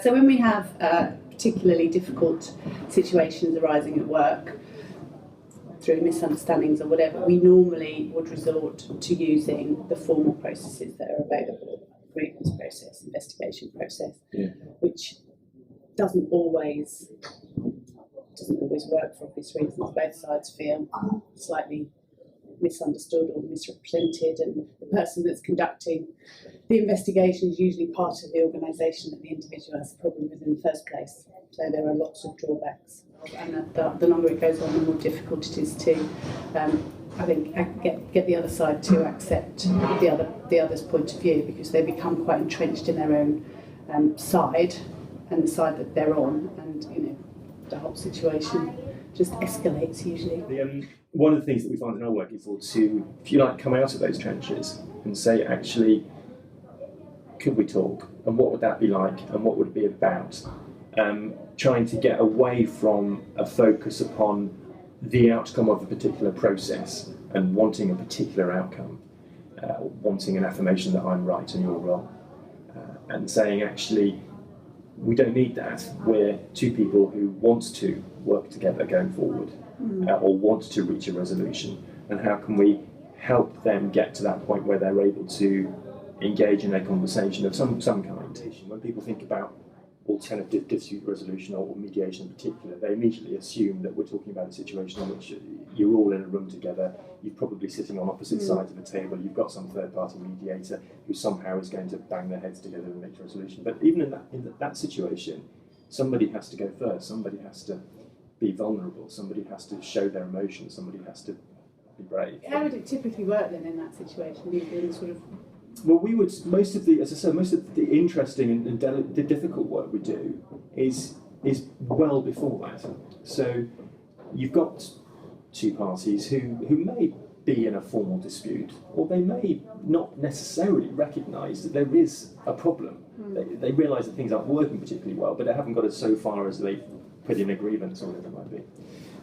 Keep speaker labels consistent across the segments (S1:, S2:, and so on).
S1: So when we have particularly difficult situations arising at work through misunderstandings or whatever, we normally would resort to using the formal processes that are available, grievance process, investigation process, which doesn't always work for obvious reasons. Both sides feel slightly misunderstood or misrepresented, and the person that's conducting the investigation is usually part of the organisation that the individual has a problem with in the first place. So there are lots of drawbacks, and the longer it goes on, the more difficult it is to, I think, get the other side to accept the other's point of view, because they become quite entrenched in their own side and the side that they're on, and the whole situation just escalates usually.
S2: One of the things that we find in our work is to, if you like, come out of those trenches and say, actually, could we talk? And what would that be like? And what would it be about? Trying to get away from a focus upon the outcome of a particular process and wanting a particular outcome, wanting an affirmation that I'm right and you're wrong, and saying, actually, we don't need that. We're two people who want to work together going forward, or want to reach a resolution, and how can we help them get to that point where they're able to engage in a conversation of some kind. When people think about alternative dispute resolution or mediation in particular, they immediately assume that we're talking about a situation in which you're all in a room together, you're probably sitting on opposite sides of a table, you've got some third-party mediator who somehow is going to bang their heads together and make a resolution. But even in that situation, somebody has to go first, somebody has to be vulnerable, somebody has to show their emotions, somebody has to be brave.
S1: How would it typically work then in that situation?
S2: Well, most of the interesting and the difficult work we do is well before that. So you've got two parties who may be in a formal dispute, or they may not necessarily recognise that there is a problem. They realise that things aren't working particularly well, but they haven't got it so far as they've put in a grievance or whatever it might be.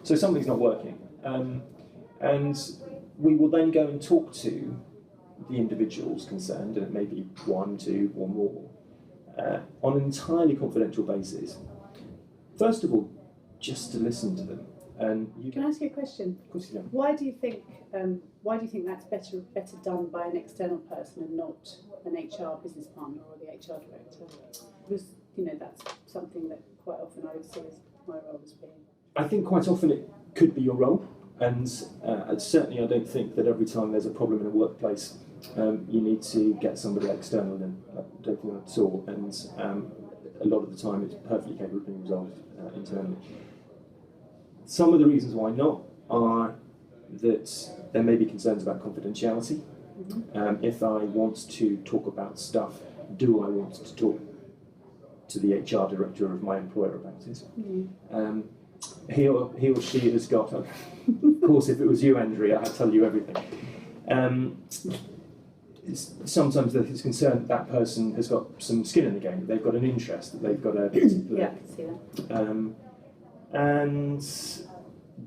S2: So something's not working. And we will then go and talk to the individuals concerned, and it may be one, two, or more, on an entirely confidential basis. First of all, just to listen to them. And
S1: can I ask you a question?
S2: Of course you can.
S1: Why do you think that's better done by an external person and not an HR business partner or the HR director? Because that's something that quite often I would see as my role as being.
S2: I think quite often it could be your role, and certainly I don't think that every time there's a problem in a workplace you need to get somebody external in. I don't think that at all, and a lot of the time it's perfectly capable of being resolved internally. Some of the reasons why not are that there may be concerns about confidentiality. If I want to talk about stuff, do I want to talk to the HR director of my employer about it? He or she has got, of course, if it was you, Andrea, I'd tell you everything. Sometimes there's concern that person has got some skin in the game, that they've got an interest, that they've got a particular...
S1: Yeah, I can see that.
S2: And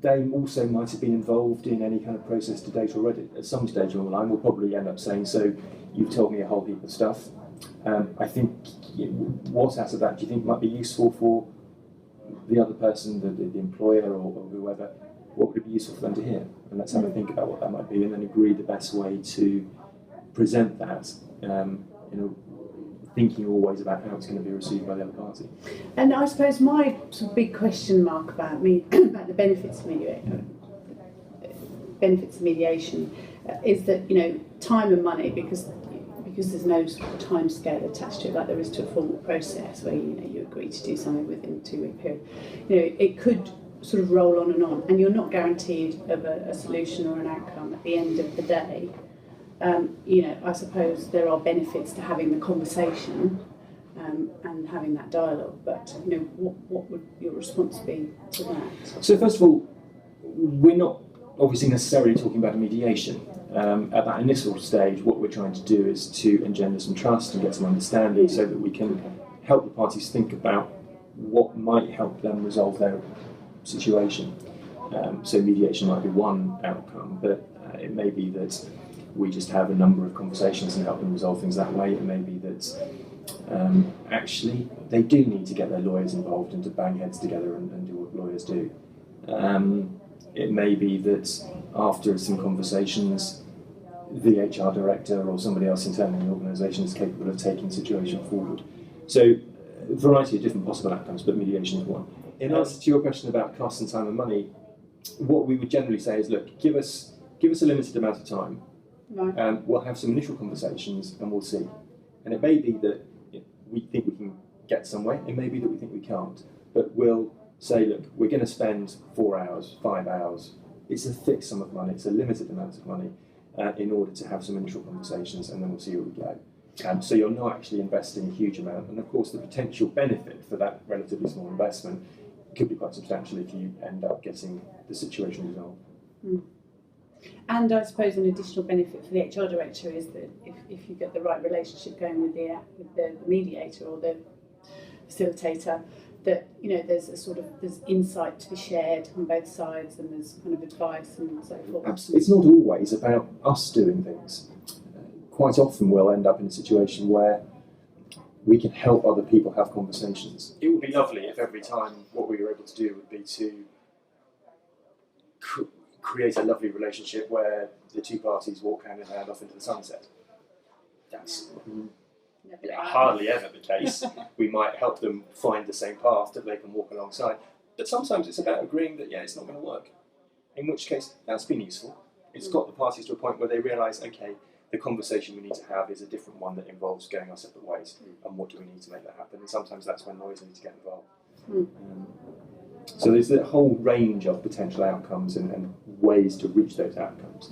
S2: they also might have been involved in any kind of process to date already. At some stage along the line, we'll probably end up saying, so you've told me a whole heap of stuff. I think what out of that do you think might be useful for the other person, the employer or whoever? What would it be useful for them to hear? And let's have a think about what that might be, and then agree the best way to present that, thinking always about how it's going to be received by the other party.
S1: And I suppose my sort of big question mark about the benefits of mediation is that time and money, because there's no sort of time scale attached to it like there is to a formal process where you agree to do something within a 2-week period. It could sort of roll on, and you're not guaranteed of a solution or an outcome at the end of the day. I suppose there are benefits to having the conversation and having that dialogue, but what would your response be to that?
S2: So first of all, we're not obviously necessarily talking about a mediation. At that initial stage, what we're trying to do is to engender some trust and get some understanding so that we can help the parties think about what might help them resolve their situation. So mediation might be one outcome, but it may be that we just have a number of conversations and help them resolve things that way. It may be that actually they do need to get their lawyers involved and to bang heads together and do what lawyers do. It may be that after some conversations, the HR director or somebody else internally in the organisation is capable of taking the situation forward. So, a variety of different possible outcomes, but mediation is one. In answer to your question about cost and time and money, what we would generally say is, look, give us a limited amount of time.
S1: Right.
S2: We'll have some initial conversations and we'll see. And it may be that we think we can get somewhere, it may be that we think we can't, but we'll say, look, we're going to spend 4 hours, 5 hours. It's a fixed sum of money, it's a limited amount of money in order to have some initial conversations, and then we'll see where we go. So you're not actually investing a huge amount, and of course the potential benefit for that relatively small investment could be quite substantial if you end up getting the situation resolved.
S1: Mm. And I suppose an additional benefit for the HR director is that if you get the right relationship going with the mediator or the facilitator, that there's insight to be shared on both sides, and there's kind of advice and so forth.
S2: Absolutely. It's not always about us doing things. Quite often we'll end up in a situation where we can help other people have conversations. It would be lovely if every time what we were able to do would be to create a lovely relationship where the two parties walk hand in hand off into the sunset. That's hardly ever the case. We might help them find the same path that they can walk alongside. But sometimes it's about agreeing that, it's not going to work. In which case, that's been useful. It's got the parties to a point where they realise, okay, the conversation we need to have is a different one that involves going our separate ways. And what do we need to make that happen? And sometimes that's when lawyers need to get involved. So there's a whole range of potential outcomes and ways to reach those outcomes,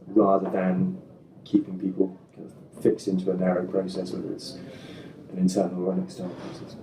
S2: rather than keeping people kind of fixed into a narrow process, whether it's an internal or an external process.